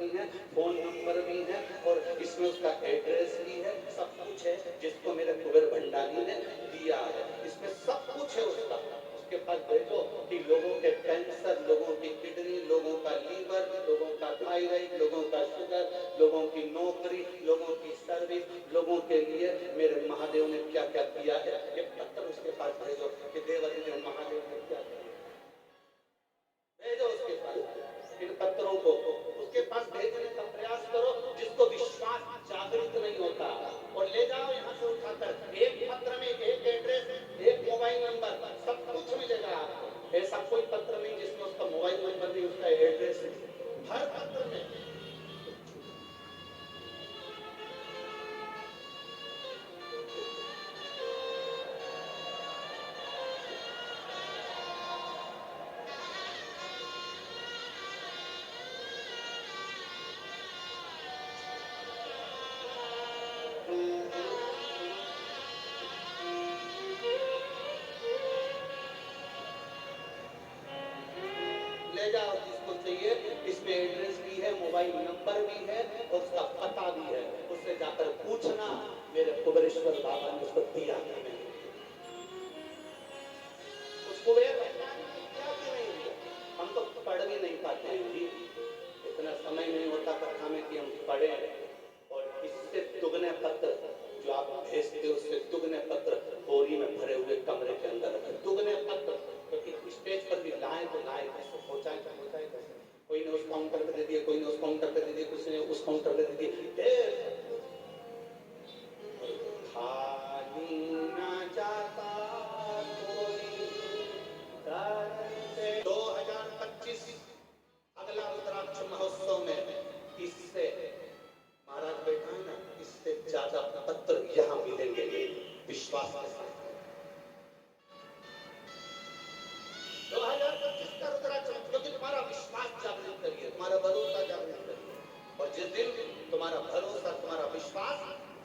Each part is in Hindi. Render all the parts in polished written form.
भी है, फोन नंबर भी है और इसमें उसका एड्रेस भी है, सब कुछ है जिसको मेरे कुबेर भंडारी ने दिया है। इसमें सब कुछ है उसका। उसके पास भेजो कि लोगों के कैंसर, लोगों की किडनी, लोगों का लीवर, लोगों का थायराइड, लोगों का शुगर, लोगों की नौकरी, लोगों की सर्विस, लोगों के लिए मेरे महादेव ने क्या क्या किया है। एक पत्र उसके पास भेजो कि देवाधिदेव महादेव ने क्या किया, भेजो उसके पास इन पत्रों को, उसके पास भेजने का प्रयास करो। जिसको विश्वास जागृत नहीं होता, और ले जाओ यहाँ से उठाकर, एक पत्र में एक एड्रेस, एक मोबाइल नंबर, सब कुछ मिलेगा आपको। ऐसा कोई पत्र नहीं जिसमें उसका मोबाइल नंबर नहीं, उसका एड्रेस नहीं, हर पत्र में। ले जाओ जिसको चाहिए, इसमें एड्रेस भी है, मोबाइल नंबर भी है और उसका पता भी है। उससे जाकर पूछना मेरे कुबेरेश्वर बाबा ने उसको दिया है। उसको क्या क्यों नहीं दिया? हम तो पढ़ भी नहीं पाते हैं जी, इतना समय नहीं होता कथा में कि हम पढ़े। और इससे दुगने पत्र जो आप भेजते हो, उससे दुगने पत्र बोरी में भरे हुए कमरे के अंदर रखे, दुगने पत्र। क्योंकि स्टेज पर भी लाए तो लाए कैसे, पहुंचाए तो पहुंचाए कैसे। कोई ने उस काउंटर पे दे दिया, कोई ने उस काउंटर पे दे दिया, किसी ने उस काउंटर पे दे दिया। खाली ना जाता कोई 2025 अगला रुद्राक्ष महोत्सव में इससे महाराज बैठा है ना, इससे ज्यादा पत्र यहाँ मिलेंगे विश्वास के साथ। 2025 का रुद्राक्ष, क्योंकि तुम्हारा विश्वास जागृत करिए, तुम्हारा भरोसा जागृत करिए। और जिस दिन तुम्हारा भरोसा, तुम्हारा विश्वास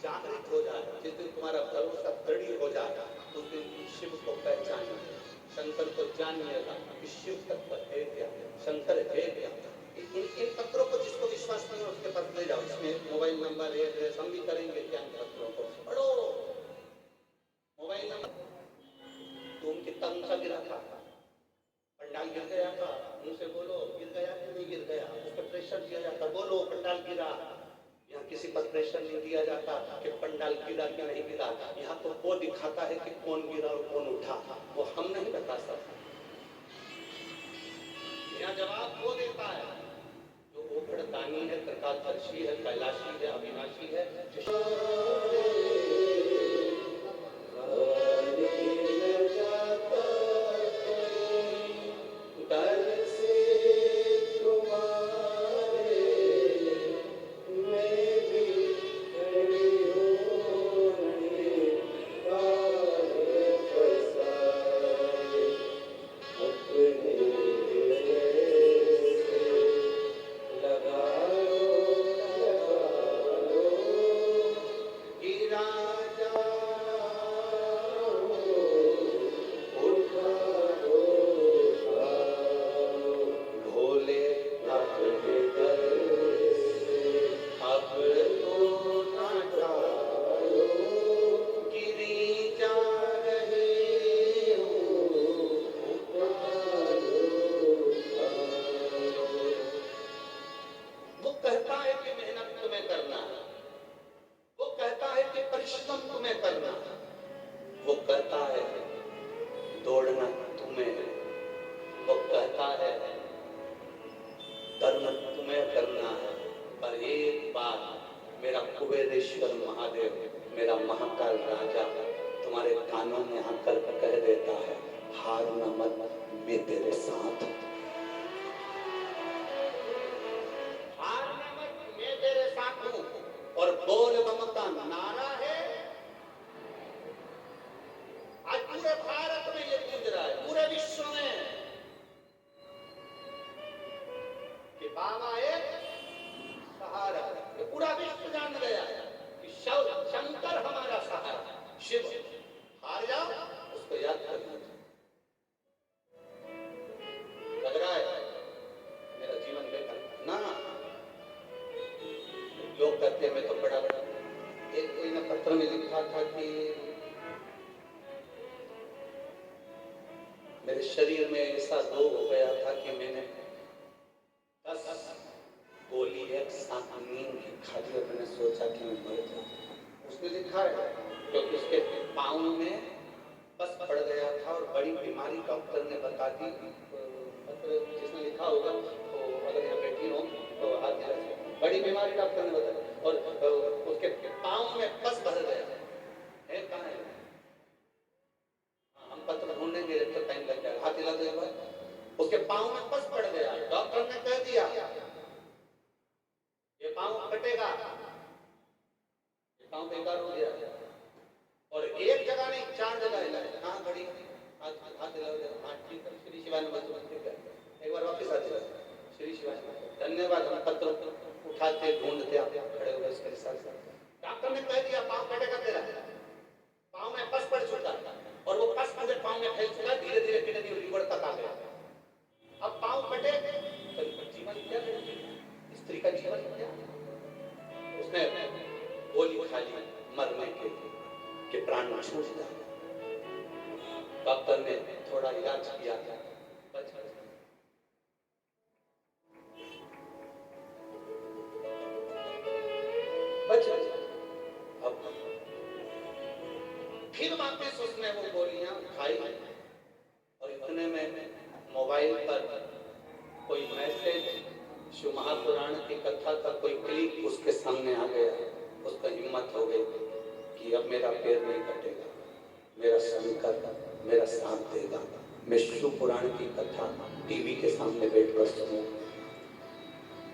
जागृत हो जाए, जिस दिन तुम्हारा भरोसा दृढ़ हो जाएगा, उस दिन शिव को पहचानिए, शंकर को जानिएगा कि शिव तत्व है क्या, शंकर है क्या। इन पत्रों को जिसको विश्वास नहीं है उसके पास ले जाओ, इसमें मोबाइल नंबर, एड्रेस, हम भी करेंगे क्या इन पत्रों को पढ़ो। मोबाइल नंबर, तुम कितना ऊंचा गिरा था, पंडाल गिर गया था, मुंह से बोलो गिर गया कि नहीं गिर गया। उस पर प्रेशर दिया जाता, बोलो पंडाल गिरा। यहाँ किसी पर प्रेशर नहीं दिया जाता कि पंडाल गिरा कि नहीं गिरा। यहाँ तो वो दिखाता है कि कौन गिरा और कौन उठा, वो हम नहीं बता सकते। यहाँ जवाब वो देता है जो ओखड़ दानी है, त्रिकालदर्शी है, कैलाशी है, अविनाशी है। योग करते में तो बड़ा बड़ा एक कोई ने पत्र में लिखा था कि मेरे शरीर में ऐसा रोग हो गया था कि मैंने 10 गोली एक साथ नींद की खाली और मैंने सोचा कि मैं मर जाऊं। उसने लिखा है क्योंकि उसके पाँव में बस पड़ गया था और बड़ी बीमारी डॉक्टर ने बता दी। जिसने लिखा होगा तो अगर यहाँ बैठी हो तो हाथ में बड़ी बीमारी डॉक्टर ने बताई और उसके पाँव में बस भर गया है। कहाँ है? हम पत्र ढूंढेंगे तो टाइम लग जाएगा। हाथ हिला दो। उसके पाँव में बस पड़ गया। डॉक्टर ने कह दिया ये पाँव कटेगा, ये पाँव बेकार हो गया। और एक जगह नहीं 4 जगह हिला। कहाँ खड़ी हाथ हिला दो। हाँ ठीक है। श्री शिवाय नमस्ते। एक बार वापस आते श्री शिवाय धन्यवाद। हम पत्र उठाते ढूंढते आप खड़े हो गए इसके साथ। डॉक्टर ने कह दिया पाँव कटेगा तेरा। पाँव में पस पड़ चुका और वो पस मुझे पाँव में फैल चुका। धीरे धीरे किडनी और लीवर तक आ गया। अब पाँव कटे तो जीवन क्या है? स्त्री का जीवन क्या? उसने गोली खा ली मरने के प्राण छूट जाए। डॉक्टर ने थोड़ा इलाज किया था, बच गया। अब फिर वापस उसने वो गोलियां खाई और इतने में मोबाइल पर कोई मैसेज शिव महापुराण की कथा का कोई क्लिप उसके सामने आ गया। उसका हिम्मत हो गई कि अब मेरा पैर नहीं कटेगा, मेरा शंकर मेरा साथ देगा। मैं शिव पुराण की कथा टीवी के सामने बैठकर सुनूंगा।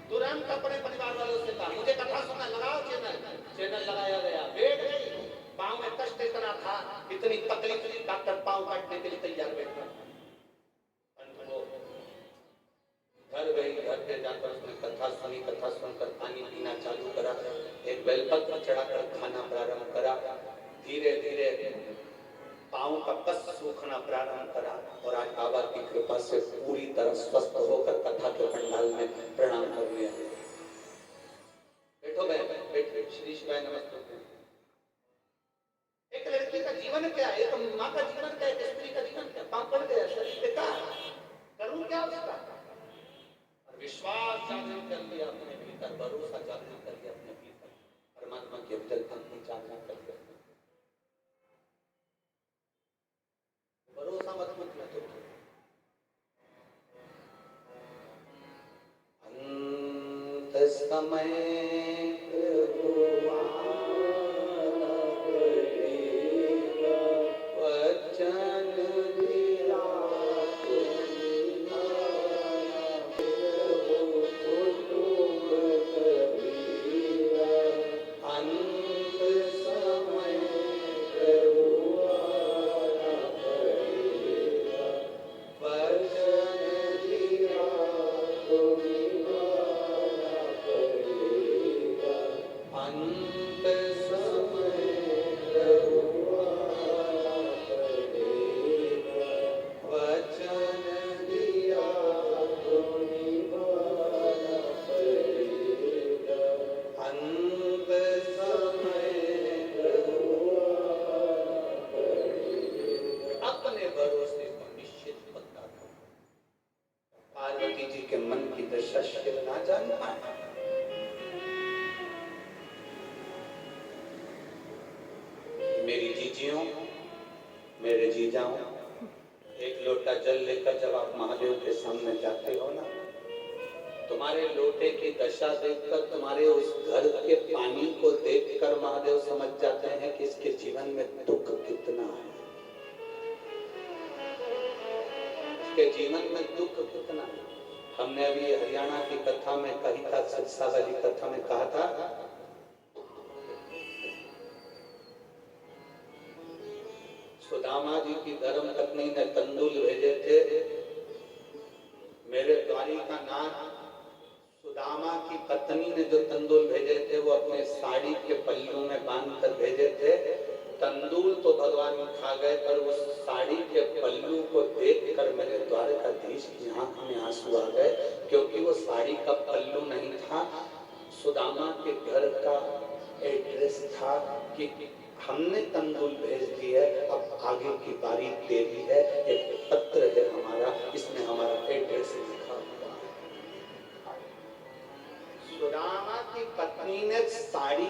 तुरंत अपने परिवार वालों से कहा मुझे कथा सुनना, लगाओ चैनल लगाया गया। बैठ गई। पाँव में कष्ट इतना था, इतनी तकलीफ थी, डॉक्टर पाँव काटने के लिए तैयार बैठ गए। घर गई। घर पे जाकर उसने कथा सुनी। कथा सुनकर पानी पीना चालू करा। एक बेलपत्र चढ़ाकर खाना प्रारंभ करा। धीरे धीरे पाँव का कष्ट सूखना प्रारंभ करा और आज बाबा की कृपा से पूरी तरह स्वस्थ होकर कथा के पंडाल में प्रणाम करने आए। बैठो बैठो। श्री शिवाय नमस्ते। एक लड़की का जीवन क्या है? एक माँ का जीवन क्या है? एक स्त्री का जीवन क्या? पाँव पड़ गया, शरीर बेकार, करूं क्या उसका? विश्वास जागृत कर लिया अपने भीतर, भरोसा जागृत कर लिया अपने भीतर, परमात्मा की अविचल भक्ति जागृत कर लिया। भरोसा मत तो अंत समय मेरी जीजियों, मेरे जीजाओं, एक लोटा जल लेकर जब आप महादेव के सामने जाते हो ना, तुम्हारे लोटे की दशा देखकर, तुम्हारे उस घर के पानी को देखकर महादेव समझ जाते हैं कि इसके जीवन में दुख कितना है, इसके जीवन में दुख कितना है। हमने अभी हरियाणा की कथा में कही था, सिरसा वाली कथा में कहा था, सुदामा जी की धर्म पत्नी ने तंदूल भेजे थे। मेरे द्वारिका नाथ सुदामा की पत्नी ने जो तंदूल भेजे थे वो अपने साड़ी के पल्लू में बांध कर भेजे थे। तंदूल तो भगवान खा गए, पर उस साड़ी के पल्लू को देखकर मेरे द्वारकाधीश की आंख में आंसू आ गए, क्योंकि वो साड़ी का पल्लू नहीं था, सुदामा के घर का एड्रेस था कि हमने तंदूल भेज दी है, अब आगे की बारी तेरी है, एक पत्र है हमारा, इसमें हमारा एड्रेस लिखा हुआ है। सुदामा की पत्नी ने साड़ी